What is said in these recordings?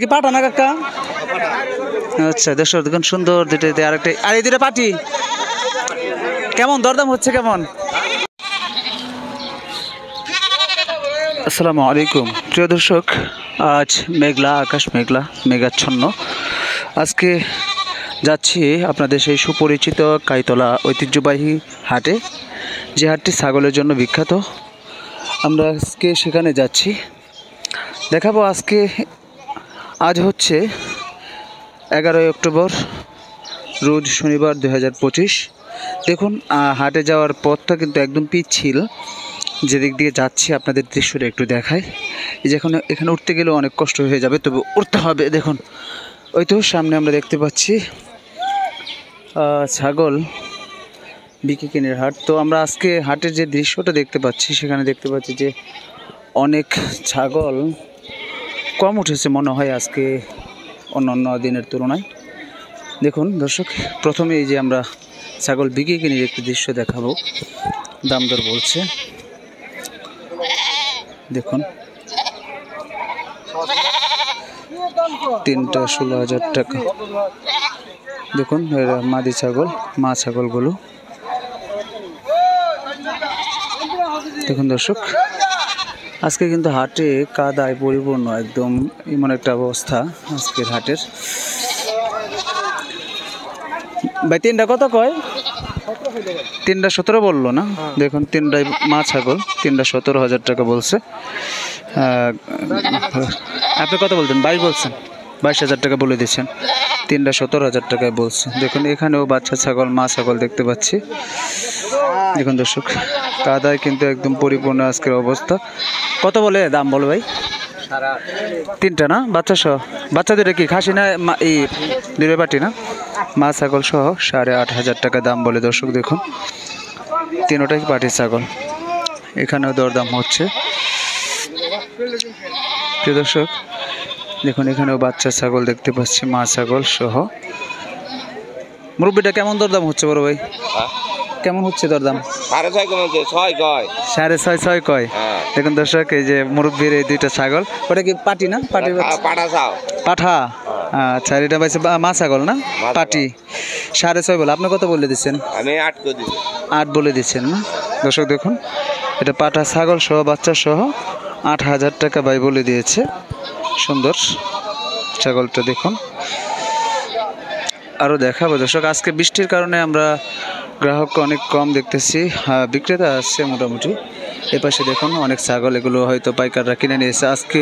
কি পাঠা না কাকা? আচ্ছা দেড়শো দেখুন সুন্দর দুটো আরেকটা আর এই দুটো পাটি কেমন দরদাম হচ্ছে কেমন? আসসালামু আলাইকুম প্রিয় দর্শক, আজ মেঘলা আকাশ, মেঘাচ্ছন্ন। আজকে যাচ্ছি আপনাদের সেই সুপরিচিত কাইতলা ঐতিহ্যবাহী হাটে, যে হাটটি ছাগলের জন্য বিখ্যাত। আমরা আজকে সেখানে যাচ্ছি, দেখাবো। আজ হচ্ছে 11ই অক্টোবর, রোজ শনিবার 2025। দেখুন হাটে যাওয়ার পথটা কিন্তু একদম পিচ্ছিল। যেদিক দিয়ে যাচ্ছি আপনাদের দৃশ্যটা একটু দেখায়। এই যে এখানে উঠতে গেলেও অনেক কষ্ট হয়ে যাবে, তবে উঠতে হবে। দেখুন ওই তো সামনে আমরা দেখতে পাচ্ছি ছাগল বিক্রি-কেনার হাট। তো আমরা আজকে হাটের যে দৃশ্যটা দেখতে পাচ্ছি, সেখানে দেখতে পাচ্ছি যে অনেক ছাগল কম উঠেছে মনে হয় আজকে অন্যান্য দিনের তুলনায়। দেখুন দর্শক, প্রথমে এই যে আমরা ছাগল বিক্রি-কেনার একটি দৃশ্য দেখাবো। দাম দর বলছে, দেখুন তিনটা 16,000 টাকা। দেখুন এরা মাদি ছাগল, মা ছাগলগুলো। দেখুন দর্শক, আজকে কিন্তু হাটে কাদায় পরিপূর্ণ, একদম এমন একটা অবস্থা আজকের হাটের। ভাই তিনটা কত কয়? 3টা 17 বললো না? দেখুন তিনটাই মা ছাগল, 3টা 17,000 টাকা বলছে। আপনি কত বলতেন? 22 বলছেন, 22,000 টাকা বলে দিচ্ছেন। 3টা 17,000 টাকায় বলছে। দেখুন এখানেও বাচ্চা ছাগল, মা ছাগল দেখতে পাচ্ছি। দেখুন দর্শক, কাদায় কিন্তু একদম পরিপূর্ণ আজকের অবস্থা। কত বলে দাম বলো ভাই? 3টা না? বাচ্চা সহ? বাচ্চা দুটো কি খাসি না এই দুটো পাটি না? মা ছাগল সহ 8,500 টাকা দাম বলে দর্শক। দেখুন তিনোটাই পাটি ছাগল। এখানেও দরদাম হচ্ছে প্রিয় দর্শক। দেখুন এখানেও বাচ্চা ছাগল দেখতে পাচ্ছি, মা ছাগল সহ। মুরব্বিটা কেমন দরদাম হচ্ছে বড় ভাই? কেমন হচ্ছে দরদাম? 6.5 কয়। দেখুন দর্শক, এই যে মুরব্বির এই দুইটা ছাগল, ওটা কি পাটি না? পাঠা। আচ্ছা, এটা পাইছে মা ছাগল না পাটি। 6.5 বলে। আপনি কত বলে দিচ্ছেন? আমি 8 বলে দিচ্ছেন না? দর্শক দেখুন, এটা পাঠা ছাগল সহ, বাচ্চা সহ 8,000 টাকা ভাই বলে দিয়েছে। সুন্দর ছাগলটা দেখুন। আরও দেখাবো দর্শক। আজকে বৃষ্টির কারণে আমরা গ্রাহককে অনেক কম দেখতেছি, বিক্রেতা আসছে মোটামুটি। এপাশে দেখুন অনেক ছাগল, এগুলো হয়তো পাইকাররা কিনে নিয়েছে। আজকে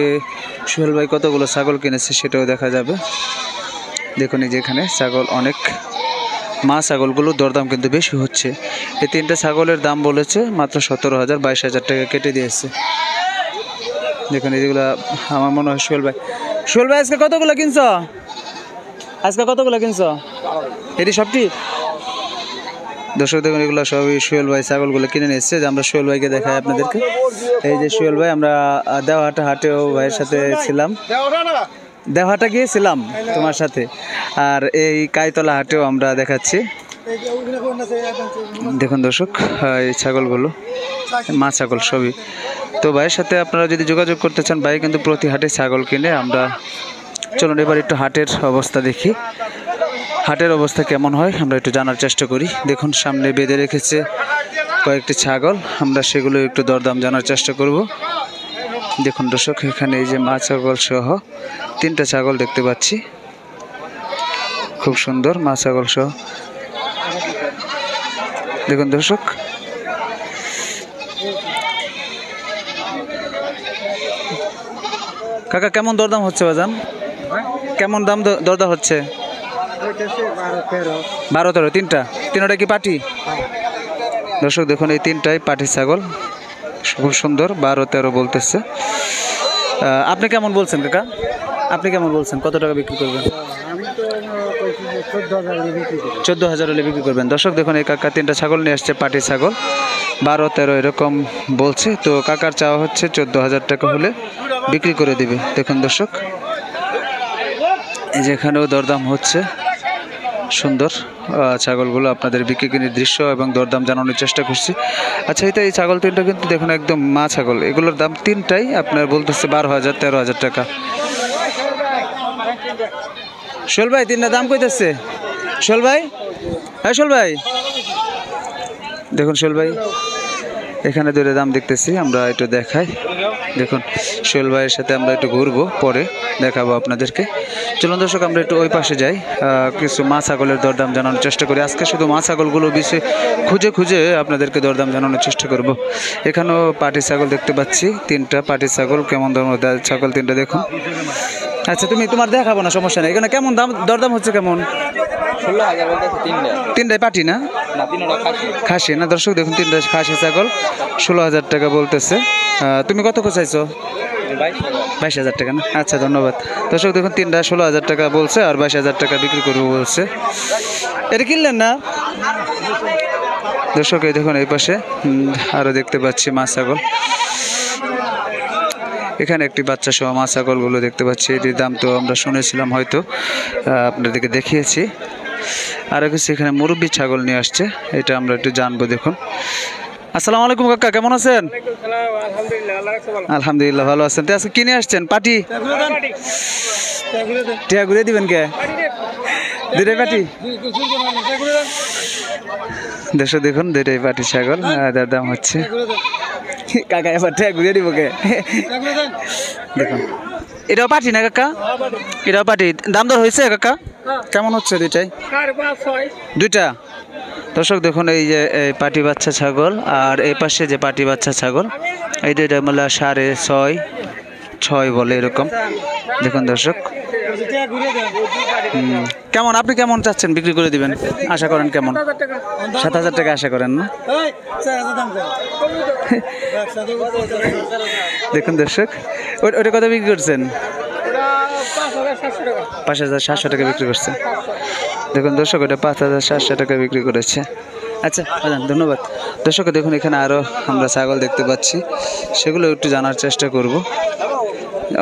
সোহেল ভাই কতগুলো ছাগল কিনেছে সেটাও দেখা যাবে। দেখুন এই যে এখানে ছাগল অনেক, মা ছাগলগুলো দরদাম কিন্তু বেশি হচ্ছে। এই 3টে ছাগলের দাম বলেছে মাত্র 17,000, 22,000 টাকা কেটে দিয়েছে। দেখুন এইগুলো আমার মনে হয় সোহেল ভাই আজকে কতগুলো কিনছো? এটি সবটি দর্শক দেখুন, এগুলো সবই সোহেল ভাই ছাগলগুলো কিনে নিয়েছে। যে আমরা সোহেল ভাইকে দেখাই আপনাদেরকে। এই যে সোহেল ভাই, আমরা দেওহাটা হাটেও ভাইয়ের সাথে ছিলাম, দেওহাটা গিয়েছিলাম তোমার সাথে, আর এই কাইতলা হাটেও আমরা দেখাচ্ছি। দেখুন দর্শক এই ছাগলগুলো মা ছাগল সবই। তো ভাইয়ের সাথে আপনারা যদি যোগাযোগ করতে চান, ভাই কিন্তু প্রতি হাটে ছাগল কিনে। আমরা চলুন এবার একটু হাটের অবস্থা দেখি, হাটের অবস্থা কেমন হয় আমরা একটু জানার চেষ্টা করি। দেখুন সামনে বেঁধে রেখেছে কয়েকটি ছাগল, আমরা সেগুলো একটু দরদাম জানার চেষ্টা করব। দেখুন দর্শক, এখানে এই যে মা ছাগল সহ 3টা ছাগল দেখতে পাচ্ছি, খুব সুন্দর মা ছাগল সহ। দেখুন দর্শক, কাকা কেমন দরদাম হচ্ছে বাজান? কেমন দাম দরদাম হচ্ছে? 12-13। 3টা কি পাটি? দর্শক দেখুন এই 3টাই পাটি ছাগল, খুব সুন্দর। 12-13 বলতেছে। আপনি কেমন বলছেন কাকা? আপনি কেমন বলছেন? কত টাকা বিক্রি করবেন? 14,000 হলে বিক্রি করবেন। দর্শক দেখুন এই কাকা 3টা ছাগল নিয়ে আসছে, পাটি ছাগল, 12-13 এরকম বলছে। তো কাকার চাওয়া হচ্ছে 14,000 টাকা হলে বিক্রি করে দিবে। দেখুন দর্শক, এই যেখানেও দরদাম হচ্ছে। সুন্দর ছাগলগুলো আপনাদের বিক্রি-কেনার দৃশ্য এবং দরদাম জানানোর চেষ্টা করছি। আচ্ছা, এই ছাগল 3টা কিন্তু দেখুন একদম মা ছাগল, এগুলোর দাম 3টাই আপনার বলতেছে 12,000, 13,000 টাকা। শোল ভাই তিনটা দাম কইতেছে শোল ভাই, হ্যাঁ শোল ভাই, দেখুন শোল ভাই এখানে দুটো দাম দেখতেছি, আমরা একটু দেখাই। দেখুন শোল ভাইয়ের সাথে আমরা একটু ঘুরবো, পরে দেখাবো আপনাদেরকে। চলুন দর্শক আমরা একটু ওই পাশে যাই, কিছু মা ছাগলের দরদাম জানানোর চেষ্টা করি। আজকে শুধু মা ছাগলগুলো বেশি খুঁজে খুঁজে আপনাদেরকে দরদাম জানানোর চেষ্টা করব। এখানেও পাটি ছাগল দেখতে পাচ্ছি, তিনটা পাটি ছাগল, কেমন দাম ছাগল তিনটা দেখুন। আচ্ছা তুমি তোমার দেখাবো না, সমস্যা নেই। এখানে কেমন দাম দরদাম হচ্ছে কেমন? 16,000 বলতেছে তিনটায় পাটি না খাসি না? দর্শক দেখুন তিনটা খাসি ছাগল 16,000 টাকা বলতেছে। তুমি কত চাইছো? 22,000 টাকা না? আচ্ছা ধন্যবাদ। দর্শক দেখুন তিনটা 16,000 টাকা বলছে আর 22,000 টাকা বিক্রি করবো বলছে। এটা কিনলেন না দর্শক? এই দেখুন এই পাশে আরও দেখতে পাচ্ছি মা ছাগল, এখানে একটি বাচ্চা সহ মা ছাগলগুলো দেখতে পাচ্ছি। এটির দাম তো আমরা শুনেছিলাম, হয়তো আপনাদেরকে দেখিয়েছি। আরও কিছু এখানে মুরব্বী ছাগল নিয়ে আসছে, এটা আমরা একটু জানবো। দেখুন আসসালামু আলাইকুম কাকা, কেমন আছেন? আলহামদুলিল্লাহ ভালো আছেন। তো আজকে কিনে আসছেন পাটি? টিয়া ঘুরে দিবেন কে? দুটাই পাটি দেশে দেখুন, দুটাই পাটি ছাগল, তার দাম হচ্ছে কাকা এবার টিয়া ঘুরে দিব কে? দেখুন এটাও পাটি না কাকা? এটাও পাটি। দাম দর হয়েছে কাকা? কেমন হচ্ছে দুইটাই? দুইটা। দর্শক দেখুন এই যে পাটি বাচ্চা ছাগল আর এই পাশে যে পাটি বাচ্চা ছাগল, এই দুইটা মানে 6.5 বলে এরকম। দেখুন দর্শক কেমন, আপনি কেমন চাচ্ছেন বিক্রি করে দিবেন? আশা করেন কেমন? 7,000 টাকা আশা করেন না? দেখুন দর্শক ওটা কত বিক্রি করছেন? 5,700 টাকা বিক্রি করছে। দেখুন দর্শক ওটা 5,700 টাকা বিক্রি করেছে। আচ্ছা ধন্যবাদ। দর্শক দেখুন এখানে আরও আমরা ছাগল দেখতে পাচ্ছি, সেগুলো একটু জানার চেষ্টা করব।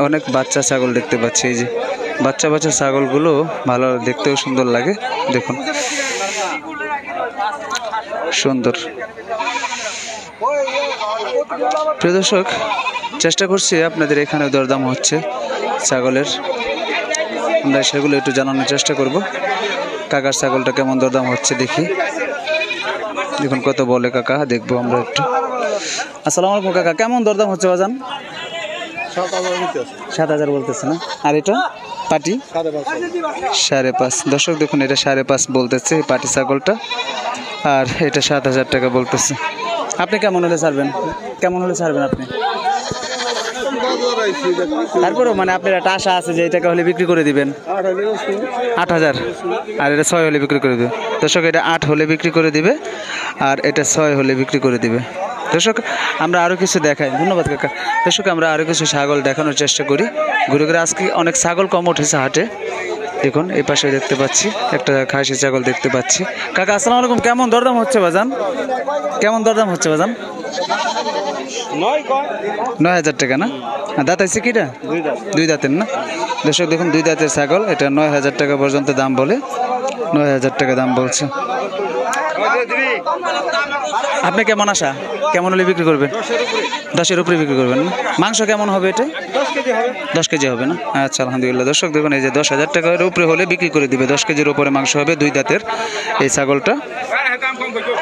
অনেক বাচ্চা ছাগল দেখতে পাচ্ছি, এই যে বাচ্চা বাচ্চা ছাগলগুলো ভালো দেখতেও সুন্দর লাগে। দেখুন সুন্দর। প্রিয় দর্শক চেষ্টা করছি আপনাদের এখানে দরদাম হচ্ছে ছাগলের, আমরা সেগুলো একটু জানানোর চেষ্টা করব। কাকার ছাগলটা কেমন দরদাম হচ্ছে দেখি। দেখুন কত বলে কাকা, দেখবো আমরা একটু। আসসালামু আলাইকুম কাকা, কেমন দরদাম হচ্ছে বাজান? 7,000 বলতেছে না? আর এটা পাটি 5.5। দর্শক দেখুন এটা 5.5 বলতেছে এই পাটি ছাগলটা, আর এটা 7,000 টাকা বলতেছে। আপনি কেমন হলে ছাড়বেন? কেমন হলে ছাড়বেন আপনি? তারপরেও মানে আপনার একটা আশা আছে যে এই টাকা হলে বিক্রি করে দিবেন? 8,000। আর এটা 6 হলে বিক্রি করে দেবে। দর্শক এটা 8 হলে বিক্রি করে দিবে, আর এটা 6 হলে বিক্রি করে দিবে। দর্শক আমরা আরও কিছু দেখাই। ধন্যবাদ কাকা। দর্শক আমরা আরও কিছু ছাগল দেখানোর চেষ্টা করি ঘুরে ঘুরে। আজকে অনেক ছাগল কম উঠেছে হাটে। দেখুন এই পাশে দেখতে পাচ্ছি একটা খাসি ছাগল দেখতে পাচ্ছি। কাকা আসসালামু আলাইকুম, কেমন দরদাম হচ্ছে বাজান? কেমন দরদাম হচ্ছে বাজান? 9,000 টাকা না? দাঁত আছে কিটা? 2 দাঁতের না? দর্শক দেখুন 2 দাঁতের ছাগল, এটা 9,000 টাকা পর্যন্ত দাম বলে, 9,000 টাকা দাম বলছে। আপনি কেমন আশা, কেমন হলে বিক্রি করবেন? 10-এর উপরে বিক্রি করবেন না? মাংস কেমন হবে এটা? 10 কেজি হবে না? আচ্ছা আলহামদুলিল্লাহ। দর্শক দেখুন এই যে 10,000 টাকার উপরে হলে বিক্রি করে দিবে, 10 কেজির উপরে মাংস হবে, 2 দাঁতের এই ছাগলটা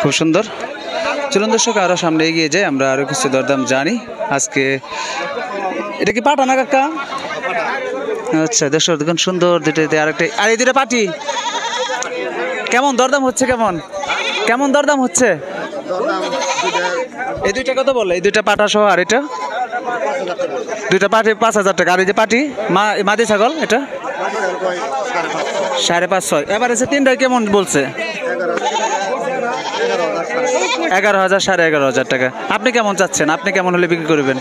খুব সুন্দর। চলুন দর্শক আরও সামনে এগিয়ে যাই, আমরা আরও কিছু দরদাম জানি। আজকে এটা কি পাটা না কাকা? আচ্ছা দর্শক দেখুন সুন্দর দুটোতে আরেকটা, আর এই দুটো পাটি কেমন দরদাম হচ্ছে? কেমন কেমন দরদাম হচ্ছে? এই দুইটা কত বলে? এই দুইটা পাটা সহ, আর এটা দুইটা পাটি 5,000 টাকা। আর এই যে পাটি মাদি ছাগল এটা 5.5-6। এবার এসে তিনটায় কেমন বলছে? 11,000 11,500 টাকা। আপনি কেমন চাচ্ছেন? আপনি কেমন হলে বিক্রি করবেন?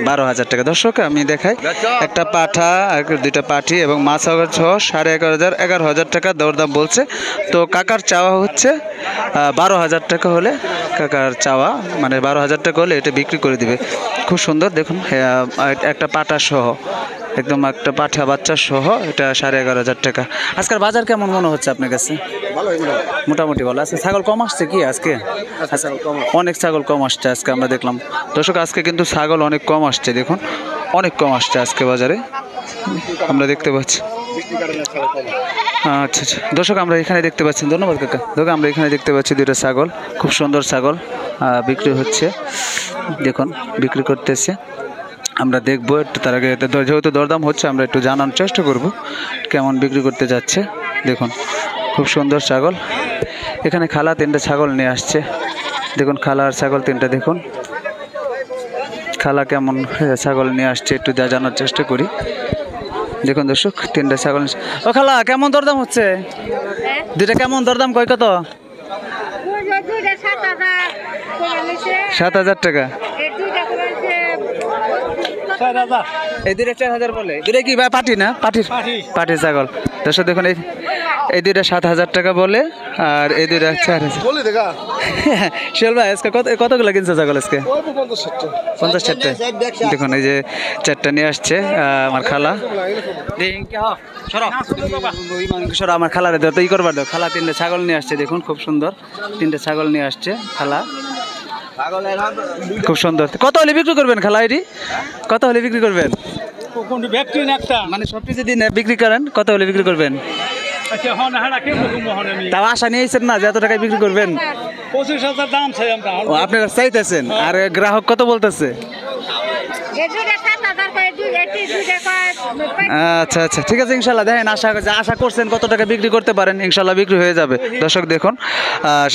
12,000 টাকা। দর্শক আমি দেখাই একটা পাঠা, দুইটা পাঠি এবং মা ছাগল সহ 11,500 11,000 টাকা দরদাম বলছে। তো কাকার চাওয়া হচ্ছে 12,000 টাকা হলে, কাকার চাওয়া মানে 12,000 টাকা হলে এটা বিক্রি করে দিবে। খুব সুন্দর দেখুন একটা পাঠা সহ, একদম একটা পাঠা বাচ্চা সহ, এটা 11,500 টাকা। আজকের বাজার কেমন মনে হচ্ছে আপনার কাছে? মোটামুটি ভালো। আজকে ছাগল কম আসছে কি? আজকে অনেক ছাগল কম আসছে আজকে আমরা দেখলাম। দর্শক আজকে কিন্তু ছাগল অনেক কম আসছে, দেখুন অনেক কম আসছে আজকে বাজারে। আমরা দেখতে পাচ্ছি। আচ্ছা আচ্ছা দর্শক আমরা এখানে দেখতে পাচ্ছি, ধন্যবাদ কাকা। দেখো আমরা এখানে দেখতে পাচ্ছি দুটো ছাগল, খুব সুন্দর ছাগল বিক্রি হচ্ছে, দেখুন বিক্রি করতেছে। আমরা দেখবো একটু, তার আগে যেহেতু দরদাম হচ্ছে আমরা একটু জানানোর চেষ্টা করব কেমন বিক্রি করতে যাচ্ছে। দেখুন খুব সুন্দর ছাগল, এখানে খালা 3টে ছাগল নিয়ে আসছে। দেখুন খালা আর ছাগল 3টে, দেখুন খালা কেমন ছাগল নিয়ে আসছে একটু জানার চেষ্টা করি। দেখুন দর্শক 3টে ছাগল। ও খালা কেমন দরদাম হচ্ছে? দুইটা কেমন দরদাম, কয় কত? 7,000 টাকা। এই দুইটা 4,000 বলে, দুইটা কি ভাই পাটি না? পাটির ছাগল। দর্শক দেখুন এই দুইটা 7,000 টাকা বলে, আর এই দুইটা 4,000 শিয়াল ভাই আজকে কতগুলো কিনছে ছাগল আজকে? 50-60টা। দেখুন এই যে 4টা নিয়ে আসছে আমার খালা। আমার খালারে তো ই করবার দাও, খালা 3টে ছাগল নিয়ে আসছে। দেখুন খুব সুন্দর 3টে ছাগল নিয়ে আসছে খালা, খুব সুন্দর। কত হলে বিক্রি করবেন খালা এটি? কত হলে বিক্রি করবেন? মানে সব কিছু দিন বিক্রি করেন, কত হলে বিক্রি করবেন? তাও আশা নিয়েছেন না যে এত টাকায় বিক্রি করবেন? 25,000 দাম চাই আমরা। ও আপনারা চাইতেছেন, আর গ্রাহক কত বলতেছে? আচ্ছা আচ্ছা ঠিক আছে, ইনশাল্লাহ দেখেন আশা করছেন কত টাকা বিক্রি করতে পারেন, ইনশাল্লাহ বিক্রি হয়ে যাবে। দর্শক দেখুন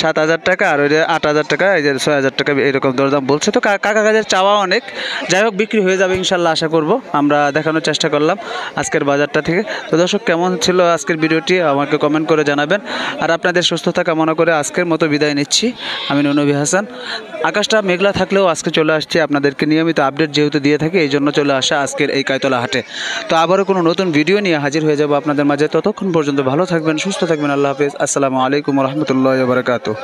7,000 টাকা আর ওই যে 8,000 টাকা, এই যে 6,000 টাকা এরকম দরদাম বলছে। তো কাকা কাজের চাওয়া অনেক, যাই হোক বিক্রি হয়ে যাবে ইনশাল্লাহ আশা করব। আমরা দেখানোর চেষ্টা করলাম আজকের বাজারটা থেকে। তো দর্শক কেমন ছিল আজকের ভিডিওটি আমাকে কমেন্ট করে জানাবেন, আর আপনাদের সুস্থতা কামনা করে আজকের মতো বিদায় নিচ্ছি। আমি নবী হাসান। আকাশটা মেঘলা থাকলেও আজকে চলে আসছি আপনাদেরকে নিয়মিত আপডেট যেহেতু দিয়ে থাকি, এই জন্য চলে আসা আজকের এই কাইতলা হাটে। তো আবারও কোনো নতুন ভিডিও নিয়ে হাজির হয়ে যাব আপনাদের মাঝে। ততক্ষণ পর্যন্ত ভালো থাকবেন, সুস্থ থাকবেন। আল্লাহ হাফেজ। আসসালামু আলাইকুম রহমতুল্লাহ বারকাতুহ।